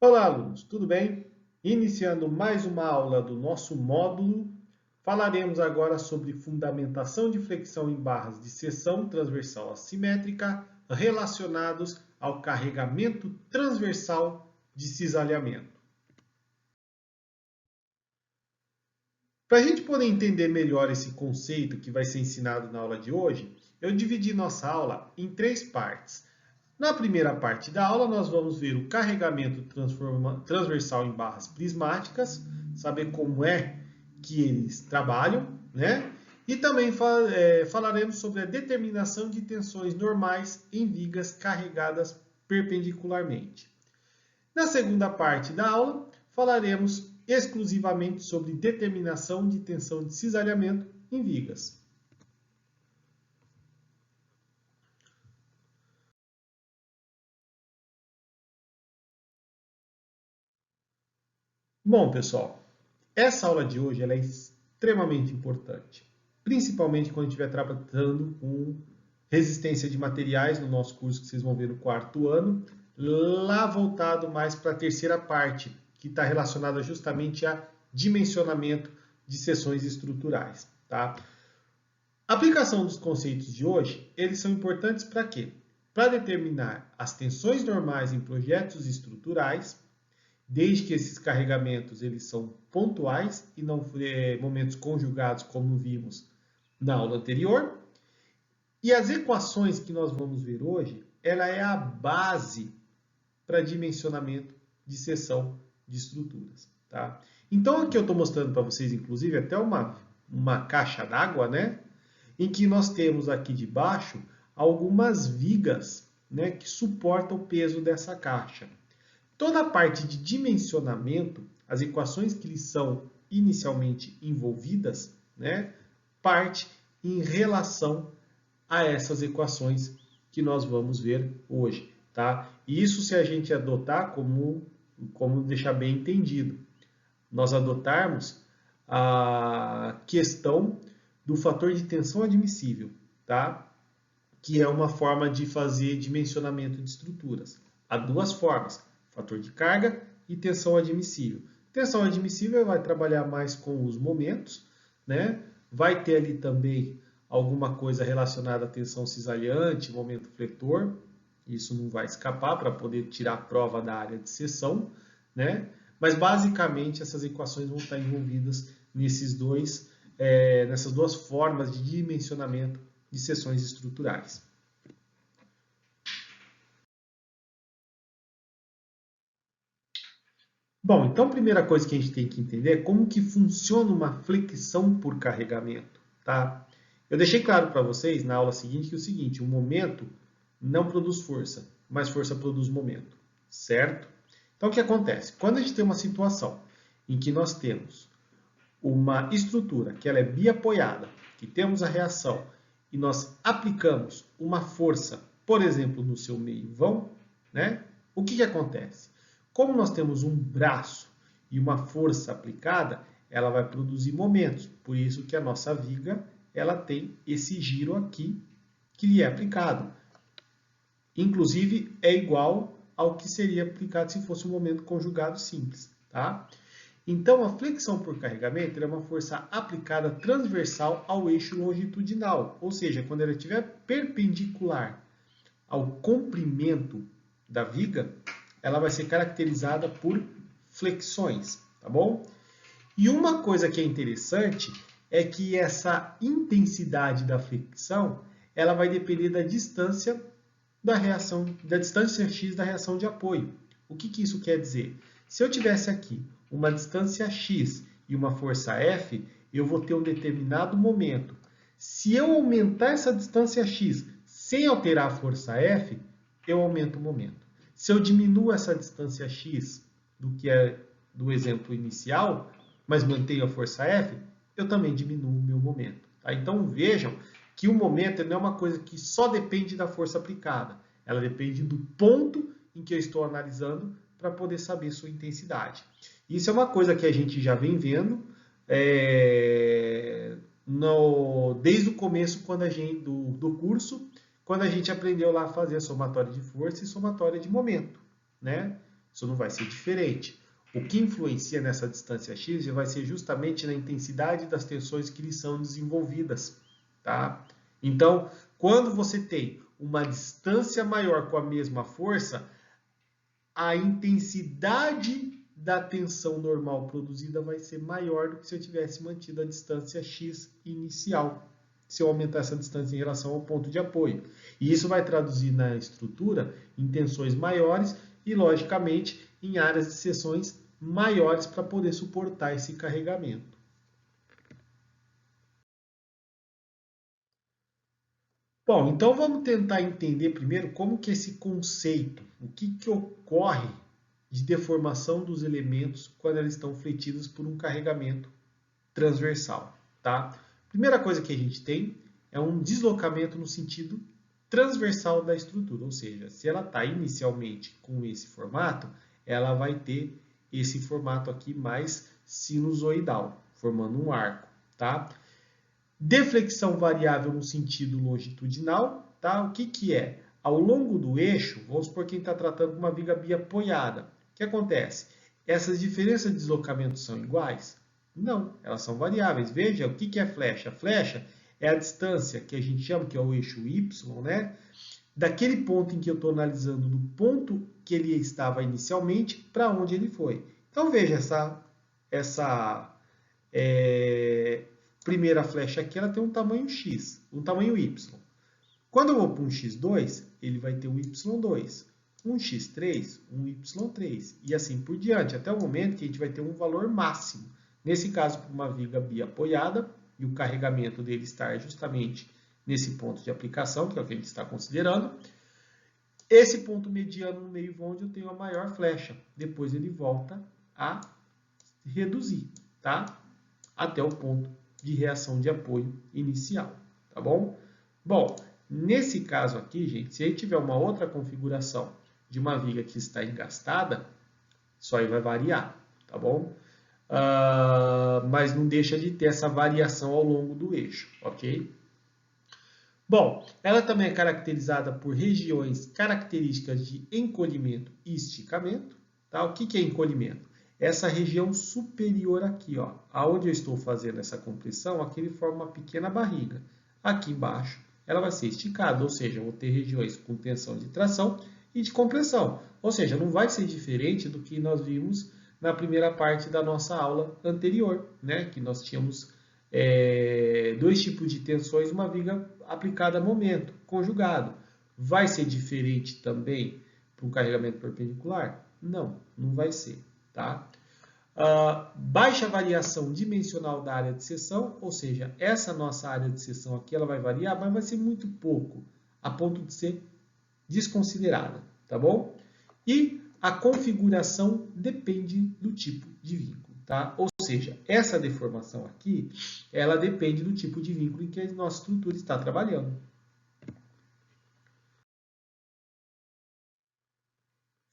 Olá, alunos, tudo bem? Iniciando mais uma aula do nosso módulo, falaremos agora sobre fundamentação de flexão em barras de seção transversal assimétrica relacionados ao carregamento transversal de cisalhamento. Para a gente poder entender melhor esse conceito que vai ser ensinado na aula de hoje, eu dividi nossa aula em três partes. Na primeira parte da aula, nós vamos ver o carregamento transversal em barras prismáticas, saber como é que eles trabalham, né? E também falaremos sobre a determinação de tensões normais em vigas carregadas perpendicularmente. Na segunda parte da aula, falaremos exclusivamente sobre determinação de tensão de cisalhamento em vigas. Bom, pessoal, essa aula de hoje ela é extremamente importante, principalmente quando estiver trabalhando com resistência de materiais no nosso curso que vocês vão ver no quarto ano, lá voltado mais para a terceira parte, que está relacionada justamente a dimensionamento de seções estruturais. Tá? A aplicação dos conceitos de hoje, eles são importantes para quê? Para determinar as tensões normais em projetos estruturais, desde que esses carregamentos eles são pontuais e não momentos conjugados, como vimos na aula anterior. E as equações que nós vamos ver hoje, ela é a base para dimensionamento de seção de estruturas. Tá? Então, aqui eu estou mostrando para vocês, inclusive, até uma caixa d'água, né? Em que nós temos aqui debaixo algumas vigas, né, que suportam o peso dessa caixa. Toda a parte de dimensionamento, as equações que lhes são inicialmente envolvidas, né, parte em relação a essas equações que nós vamos ver hoje. Tá? E isso se a gente adotar como deixar bem entendido. Nós adotarmos a questão do fator de tensão admissível, tá? Que é uma forma de fazer dimensionamento de estruturas. Há duas formas, fator de carga e tensão admissível. Tensão admissível vai trabalhar mais com os momentos, né? Vai ter ali também alguma coisa relacionada à tensão cisalhante, momento fletor, isso não vai escapar para poder tirar a prova da área de seção, né? Mas basicamente essas equações vão estar envolvidas nessas duas formas de dimensionamento de seções estruturais. Bom, então a primeira coisa que a gente tem que entender é como que funciona uma flexão por carregamento, tá? Eu deixei claro para vocês na aula seguinte que é o seguinte, o momento não produz força, mas força produz momento, certo? Então o que acontece? Quando a gente tem uma situação em que nós temos uma estrutura que ela é biapoiada, que temos a reação e nós aplicamos uma força, por exemplo, no seu meio vão, né? O que acontece? Como nós temos um braço e uma força aplicada, ela vai produzir momentos. Por isso que a nossa viga ela tem esse giro aqui que lhe é aplicado. Inclusive, é igual ao que seria aplicado se fosse um momento conjugado simples. Tá? Então, a flexão por carregamento é uma força aplicada transversal ao eixo longitudinal, ou seja, quando ela estiver perpendicular ao comprimento da viga, ela vai ser caracterizada por flexões, tá bom? E uma coisa que é interessante é que essa intensidade da flexão, ela vai depender da distância da reação, da distância x da reação de apoio. O que isso quer dizer? Se eu tivesse aqui uma distância x e uma força F, eu vou ter um determinado momento. Se eu aumentar essa distância x sem alterar a força F, eu aumento o momento. Se eu diminuo essa distância x do que é do exemplo inicial, mas mantenho a força F, eu também diminuo o meu momento. Tá? Então vejam que o momento não é uma coisa que só depende da força aplicada. Ela depende do ponto em que eu estou analisando para poder saber sua intensidade. Isso é uma coisa que a gente já vem vendo desde o começo do curso, quando a gente aprendeu lá a fazer a somatória de força e somatória de momento. Né? Isso não vai ser diferente. O que influencia nessa distância x vai ser justamente na intensidade das tensões que lhe são desenvolvidas, tá? Então, quando você tem uma distância maior com a mesma força, a intensidade da tensão normal produzida vai ser maior do que se eu tivesse mantido a distância x inicial, se eu aumentar essa distância em relação ao ponto de apoio. E isso vai traduzir na estrutura em tensões maiores e, logicamente, em áreas de seções maiores para poder suportar esse carregamento. Bom, então vamos tentar entender primeiro como que esse conceito, o que ocorre de deformação dos elementos quando eles estão fletidos por um carregamento transversal, tá? Primeira coisa que a gente tem é um deslocamento no sentido transversal da estrutura, ou seja, se ela está inicialmente com esse formato, ela vai ter esse formato aqui mais sinusoidal, formando um arco, tá? Deflexão variável no sentido longitudinal, tá? O que é? Ao longo do eixo, vamos supor que a gente está tratando com uma viga biapoiada. O que acontece? Essas diferenças de deslocamento são iguais? Não, elas são variáveis. Veja, o que é flecha? A flecha é a distância que a gente chama, que é o eixo Y, né? Daquele ponto em que eu estou analisando, do ponto que ele estava inicialmente, para onde ele foi. Então, veja, essa primeira flecha aqui, ela tem um tamanho X, um tamanho Y. Quando eu vou para um X2, ele vai ter um Y2, um X3, um Y3, e assim por diante, até o momento que a gente vai ter um valor máximo. Nesse caso, para uma viga biapoiada, e o carregamento dele estar justamente nesse ponto de aplicação, que é o que a gente está considerando. Esse ponto mediano no meio onde eu tenho a maior flecha. Depois ele volta a reduzir, tá? Até o ponto de reação de apoio inicial, tá bom? Bom, nesse caso aqui, gente, se aí tiver uma outra configuração de uma viga que está engastada, isso aí vai variar, tá bom? Mas não deixa de ter essa variação ao longo do eixo, ok? Bom, ela também é caracterizada por regiões características de encolhimento e esticamento, tá? O que é encolhimento? Essa região superior aqui, ó, aonde eu estou fazendo essa compressão, aqui ele forma uma pequena barriga. Aqui embaixo ela vai ser esticada, ou seja, eu vou ter regiões com tensão de tração e de compressão. Ou seja, não vai ser diferente do que nós vimos na primeira parte da nossa aula anterior, né? Que nós tínhamos dois tipos de tensões, uma viga aplicada a momento, conjugado. Vai ser diferente também para um carregamento perpendicular? Não, não vai ser. Tá? Baixa variação dimensional da área de seção, ou seja, essa nossa área de seção aqui ela vai variar, mas vai ser muito pouco, a ponto de ser desconsiderada, tá bom? E a configuração depende do tipo de vínculo, tá? Ou seja, essa deformação aqui, ela depende do tipo de vínculo em que a nossa estrutura está trabalhando.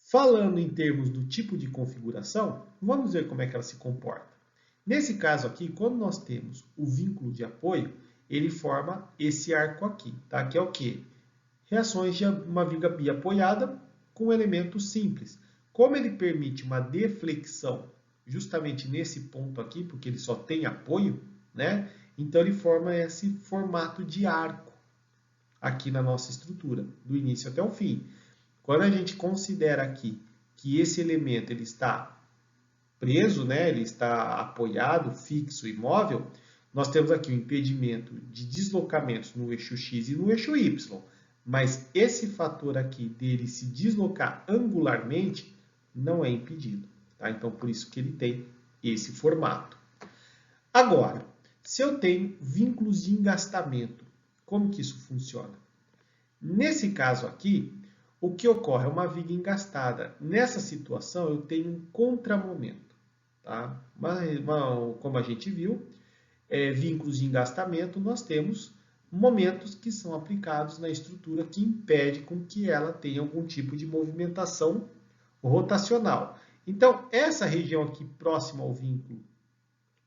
Falando em termos do tipo de configuração, vamos ver como é que ela se comporta. Nesse caso aqui, quando nós temos o vínculo de apoio, ele forma esse arco aqui, tá? Que é o quê? Reações de uma viga biapoiada com elementos simples. Como ele permite uma deflexão justamente nesse ponto aqui, porque ele só tem apoio, né? Então ele forma esse formato de arco aqui na nossa estrutura, do início até o fim. Quando a gente considera aqui que esse elemento ele está preso, né, ele está apoiado, fixo, imóvel, nós temos aqui o impedimento de deslocamentos no eixo X e no eixo Y. Mas esse fator aqui dele se deslocar angularmente não é impedido. Tá? Então, por isso que ele tem esse formato. Agora, se eu tenho vínculos de engastamento, como que isso funciona? Nesse caso aqui, o que ocorre é uma viga engastada. Nessa situação, eu tenho um contramomento. Tá? Como a gente viu, vínculos de engastamento, nós temos momentos que são aplicados na estrutura que impede com que ela tenha algum tipo de movimentação rotacional. Então, essa região aqui próxima ao vínculo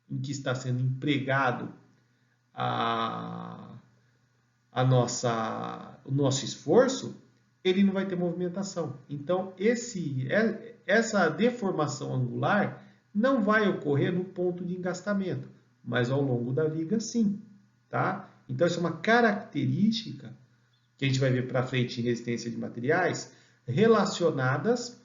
em que está sendo empregado o nosso esforço, ele não vai ter movimentação. Então, essa deformação angular não vai ocorrer no ponto de engastamento, mas ao longo da viga sim, tá? Então, isso é uma característica que a gente vai ver para frente em resistência de materiais relacionadas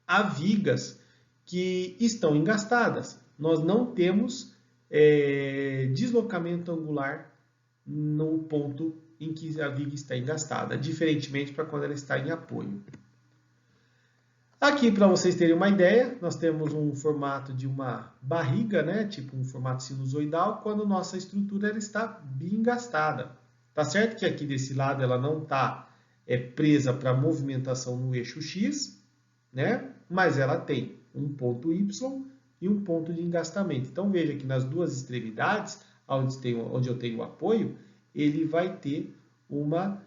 a vigas que estão engastadas. Nós não temos deslocamento angular no ponto em que a viga está engastada, diferentemente para quando ela está em apoio. Aqui, para vocês terem uma ideia, nós temos um formato de uma barriga, né? Tipo um formato sinusoidal, quando nossa estrutura ela está bem engastada. Tá certo que aqui desse lado ela não está presa para movimentação no eixo X, né? Mas ela tem um ponto Y e um ponto de engastamento. Então veja que nas duas extremidades, onde eu tenho o apoio, ele vai ter uma...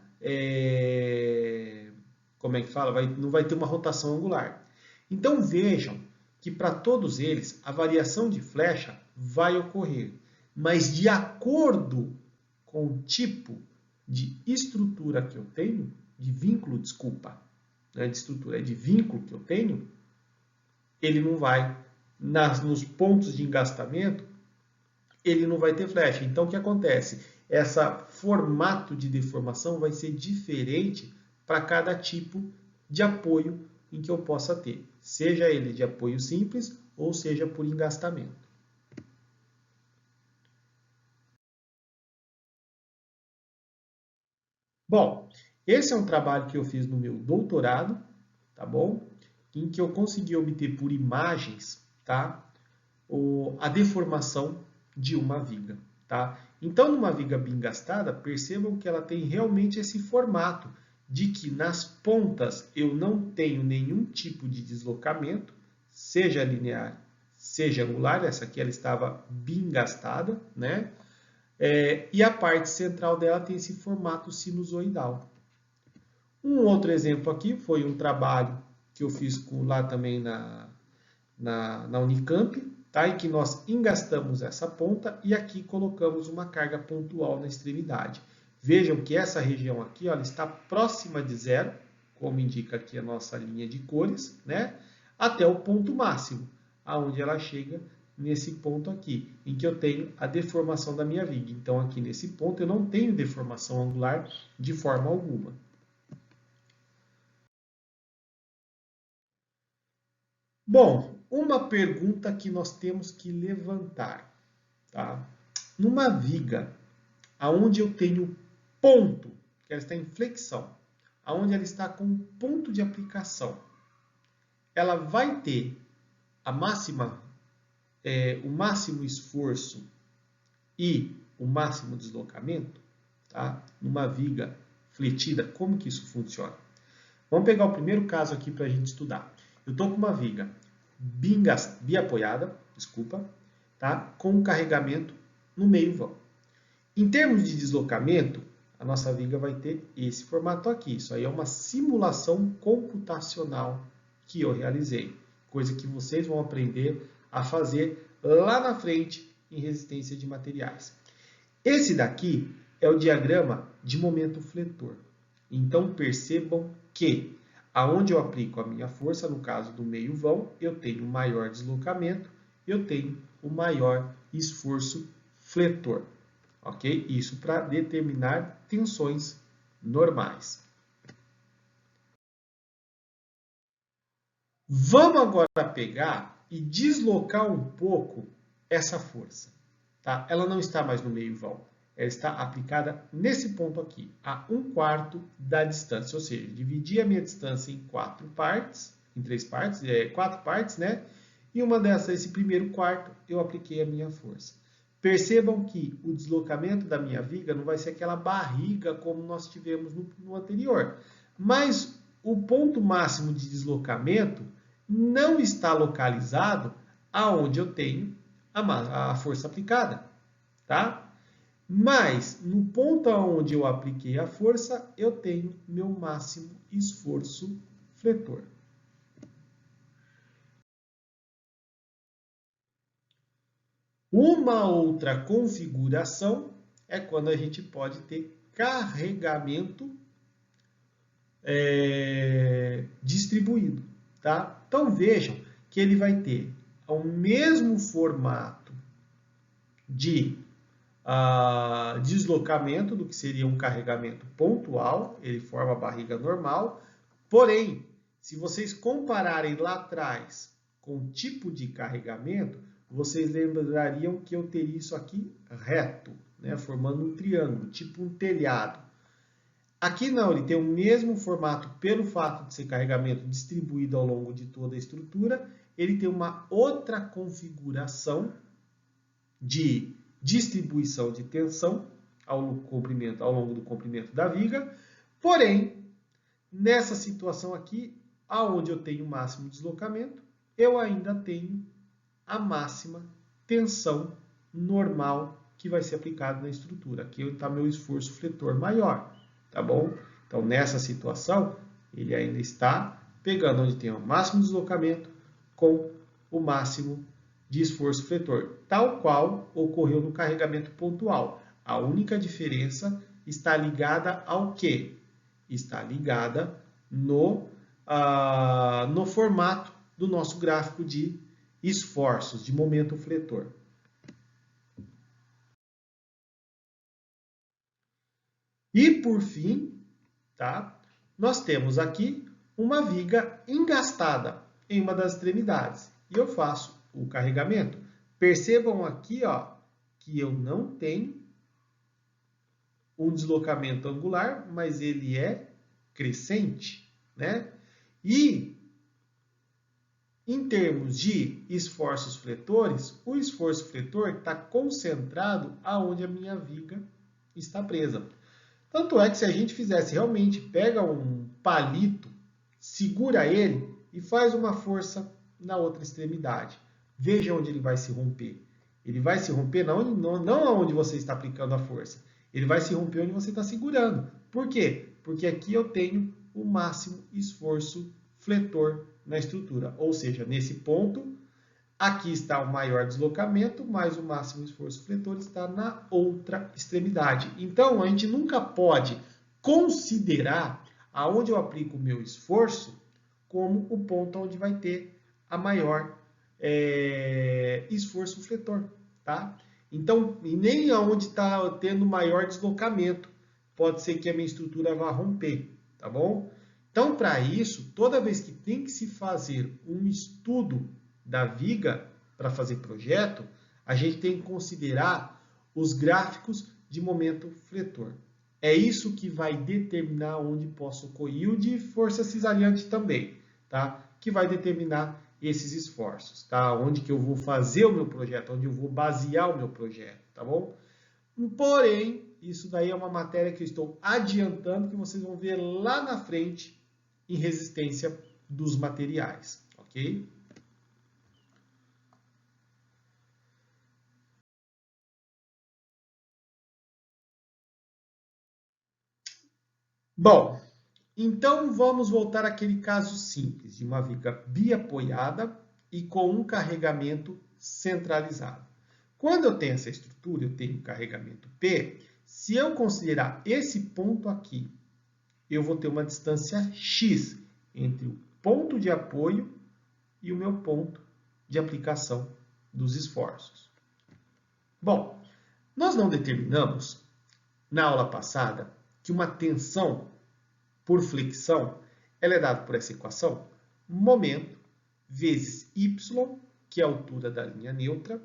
como é que fala? Não vai ter uma rotação angular. Então vejam que para todos eles a variação de flecha vai ocorrer, mas de acordo com o tipo de estrutura que eu tenho, de vínculo, desculpa, não é de estrutura, é de vínculo que eu tenho, ele não vai, nos pontos de engastamento, ele não vai ter flecha. Então o que acontece? Esse formato de deformação vai ser diferente para cada tipo de apoio em que eu possa ter, seja ele de apoio simples ou seja por engastamento. Bom, esse é um trabalho que eu fiz no meu doutorado, tá bom? Em que eu consegui obter por imagens, tá? A deformação de uma viga, tá? Então, numa viga bem engastada, percebam que ela tem realmente esse formato de que nas pontas eu não tenho nenhum tipo de deslocamento, seja linear, seja angular. Essa aqui ela estava bem engastada, né? E a parte central dela tem esse formato sinusoidal. Um outro exemplo aqui foi um trabalho que eu fiz lá também na Unicamp, tá? Em que nós engastamos essa ponta e aqui colocamos uma carga pontual na extremidade. Vejam que essa região aqui, ó, ela está próxima de zero, como indica aqui a nossa linha de cores, né? Até o ponto máximo, aonde ela chega nesse ponto aqui, em que eu tenho a deformação da minha viga. Então, aqui nesse ponto, eu não tenho deformação angular de forma alguma. Bom, uma pergunta que nós temos que levantar, tá? Numa viga, aonde eu tenho ponto, que ela está em flexão, aonde ela está com ponto de aplicação, ela vai ter a o máximo esforço e o máximo deslocamento, tá? Numa viga fletida, como que isso funciona? Vamos pegar o primeiro caso aqui para a gente estudar. Eu estou com uma viga biapoiada, tá? Com carregamento no meio vão. Em termos de deslocamento, a nossa viga vai ter esse formato aqui. Isso aí é uma simulação computacional que eu realizei, coisa que vocês vão aprender a fazer lá na frente em resistência de materiais. Esse daqui é o diagrama de momento fletor. Então percebam que aonde eu aplico a minha força, no caso do meio vão, eu tenho maior deslocamento, eu tenho o maior esforço fletor. Ok? Isso para determinar tensões normais. Vamos agora pegar e deslocar um pouco essa força. Tá? Ela não está mais no meio vão. Ela está aplicada nesse ponto aqui, a 1/4 da distância. Ou seja, dividi a minha distância em 4 partes, em 3 partes, 4 partes, né? E uma dessas, esse primeiro quarto, eu apliquei a minha força. Percebam que o deslocamento da minha viga não vai ser aquela barriga como nós tivemos no anterior. Mas o ponto máximo de deslocamento não está localizado aonde eu tenho a força aplicada, tá? Mas no ponto onde eu apliquei a força, eu tenho meu máximo esforço fletor. Uma outra configuração é quando a gente pode ter carregamento distribuído. tá? Então vejam que ele vai ter o mesmo formato de deslocamento do que seria um carregamento pontual, ele forma a barriga normal, porém, se vocês compararem lá atrás com o tipo de carregamento, vocês lembrariam que eu teria isso aqui reto, né, formando um triângulo, tipo um telhado. Aqui não, ele tem o mesmo formato pelo fato de ser carregamento distribuído ao longo de toda a estrutura, ele tem uma outra configuração de distribuição de tensão ao longo do comprimento da viga, porém, nessa situação aqui, aonde eu tenho o máximo deslocamento, eu ainda tenho a máxima tensão normal que vai ser aplicada na estrutura. Aqui está meu esforço fletor maior, tá bom? Então, nessa situação, ele ainda está pegando onde tem o máximo deslocamento com o máximo de esforço fletor, tal qual ocorreu no carregamento pontual. A única diferença está ligada ao quê? Está ligada no formato do nosso gráfico de esforços, de momento fletor. E, por fim, tá? Nós temos aqui uma viga engastada em uma das extremidades. E eu faço o carregamento. Percebam aqui, ó, que eu não tenho um deslocamento angular, mas ele é crescente, né? E, em termos de esforços fletores, o esforço fletor está concentrado aonde a minha viga está presa. Tanto é que se a gente fizesse realmente, pega um palito, segura ele e faz uma força na outra extremidade. Veja onde ele vai se romper. Ele vai se romper não onde você está aplicando a força. Ele vai se romper onde você está segurando. Por quê? Porque aqui eu tenho o máximo esforço fletor na estrutura. Ou seja, nesse ponto, aqui está o maior deslocamento, mas o máximo esforço fletor está na outra extremidade. Então, a gente nunca pode considerar aonde eu aplico o meu esforço como o ponto onde vai ter a maior esforço fletor, tá? Então, e nem aonde está tendo maior deslocamento, pode ser que a minha estrutura vá romper, tá bom? Então, para isso, toda vez que tem que se fazer um estudo da viga para fazer projeto, a gente tem que considerar os gráficos de momento fletor. É isso que vai determinar onde posso ocorrer, e de força cisalhante também, tá? Que vai determinar esses esforços, tá? Onde que eu vou fazer o meu projeto, onde eu vou basear o meu projeto, tá bom? Porém, isso daí é uma matéria que eu estou adiantando, que vocês vão ver lá na frente em resistência dos materiais, ok? Bom, então vamos voltar àquele caso simples de uma viga biapoiada e com um carregamento centralizado. Quando eu tenho essa estrutura, eu tenho um carregamento P, se eu considerar esse ponto aqui, eu vou ter uma distância X entre o ponto de apoio e o meu ponto de aplicação dos esforços. Bom, nós não determinamos, na aula passada, que uma tensão por flexão ela é dada por essa equação, momento vezes y, que é a altura da linha neutra,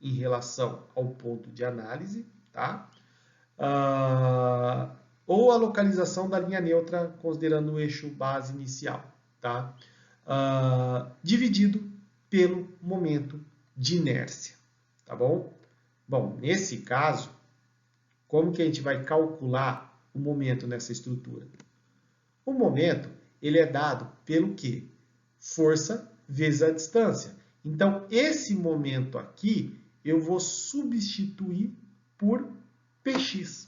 em relação ao ponto de análise, tá? Ou a localização da linha neutra, considerando o eixo base inicial, tá? Dividido pelo momento de inércia, tá bom? Bom, nesse caso, como que a gente vai calcular o momento nessa estrutura? O momento, ele é dado pelo quê? Força vezes a distância. Então, esse momento aqui, eu vou substituir por Px,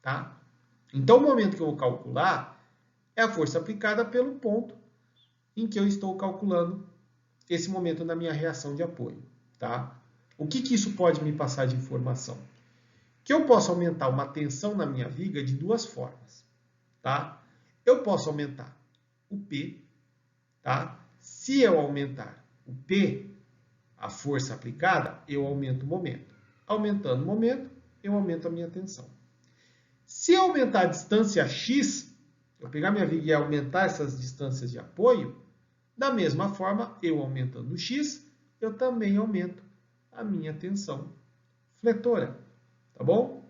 tá? Então, o momento que eu vou calcular é a força aplicada pelo ponto em que eu estou calculando esse momento na minha reação de apoio, tá? O que isso pode me passar de informação? Que eu posso aumentar uma tensão na minha viga de duas formas, tá? Eu posso aumentar o P tá? Se eu aumentar o P, a força aplicada, eu aumento o momento. Aumentando o momento, eu aumento a minha tensão. Se eu aumentar a distância X, eu pegar minha viga e aumentar essas distâncias de apoio, da mesma forma, eu aumentando o X, eu também aumento a minha tensão fletora, tá bom?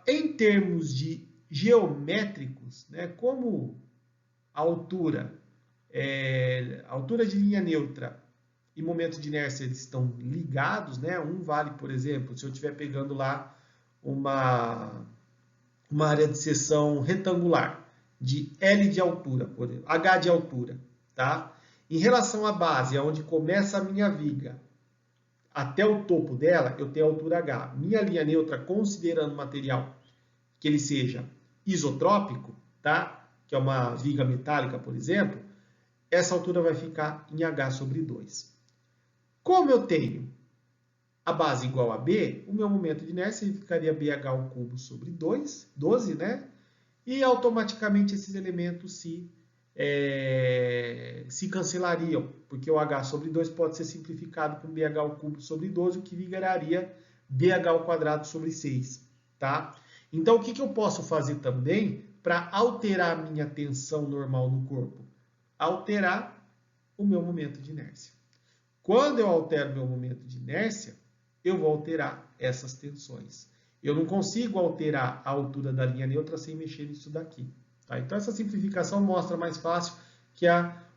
Em termos de geométricos, né, como a altura de linha neutra e momento de inércia eles estão ligados, né? Um vale, por exemplo, se eu estiver pegando lá uma área de seção retangular de L de altura, por exemplo, H de altura, tá? Em relação à base, onde começa a minha viga, até o topo dela, eu tenho a altura H. Minha linha neutra, considerando o material que ele seja isotrópico, tá? Que é uma viga metálica, por exemplo, essa altura vai ficar em H sobre 2. Como eu tenho a base igual a B, o meu momento de inércia ficaria BH ao cubo sobre 12, né? E automaticamente esses elementos se cancelariam, porque o H sobre 2 pode ser simplificado com BH ao cubo sobre 12, o que viraria BH ao quadrado sobre 6, tá? Então, o que eu posso fazer também para alterar a minha tensão normal no corpo? Alterar o meu momento de inércia. Quando eu altero meu momento de inércia, eu vou alterar essas tensões. Eu não consigo alterar a altura da linha neutra sem mexer nisso daqui. Tá? Então, essa simplificação mostra mais fácil que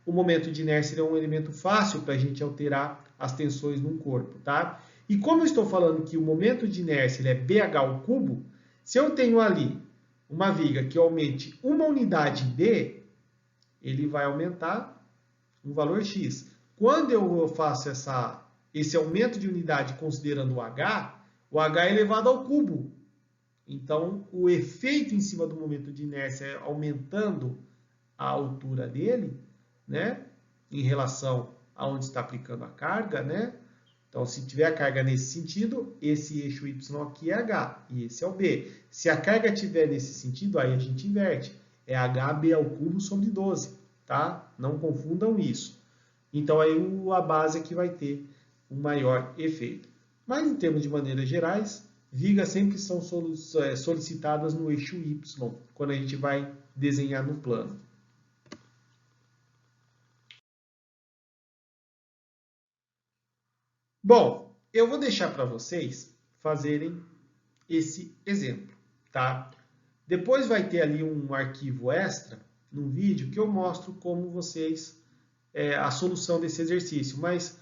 o momento de inércia é um elemento fácil para a gente alterar as tensões num corpo. Tá? E como eu estou falando que o momento de inércia é BH ao cubo, se eu tenho ali uma viga que aumente uma unidade B, ele vai aumentar um valor X. Quando eu faço esse aumento de unidade considerando o H é elevado ao cubo. Então, o efeito em cima do momento de inércia é aumentando a altura dele, né, em relação a onde está aplicando a carga, né? Então, se tiver a carga nesse sentido, esse eixo Y aqui é H e esse é o B. Se a carga estiver nesse sentido, aí a gente inverte. É HB ao cubo sobre 12, tá? Não confundam isso. Então, aí a base aqui vai ter um maior efeito. Mas, em termos de maneiras gerais, vigas sempre são solicitadas no eixo Y, quando a gente vai desenhar no plano. Bom, eu vou deixar para vocês fazerem esse exemplo, tá? Depois vai ter ali um arquivo extra, num vídeo, que eu mostro como vocês, a solução desse exercício. Mas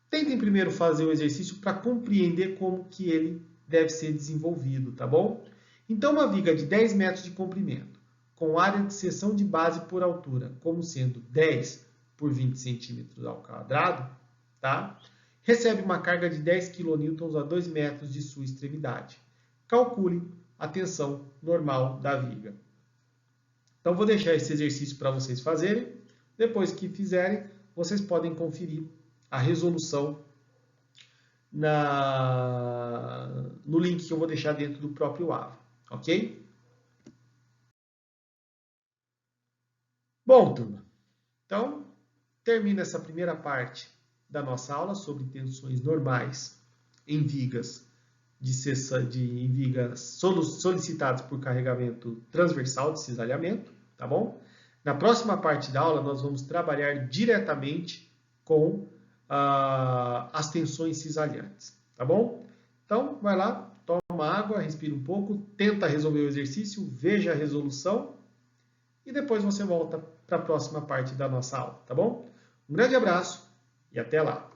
tentem primeiro fazer o exercício para compreender como que ele deve ser desenvolvido, tá bom? Então, uma viga de 10 metros de comprimento, com área de seção de base por altura, como sendo 10 por 20 centímetros ao quadrado, tá? Recebe uma carga de 10 kN a 2 metros de sua extremidade. Calcule a tensão normal da viga. Então, vou deixar esse exercício para vocês fazerem. Depois que fizerem, vocês podem conferir a resolução no link que eu vou deixar dentro do próprio AVA, ok? Bom, turma, então termina essa primeira parte da nossa aula sobre tensões normais em vigas em vigas solicitadas por carregamento transversal de cisalhamento, tá bom? Na próxima parte da aula, nós vamos trabalhar diretamente com as tensões cisalhantes, tá bom? Então, vai lá, toma água, respira um pouco, tenta resolver o exercício, veja a resolução e depois você volta para a próxima parte da nossa aula, tá bom? Um grande abraço e até lá!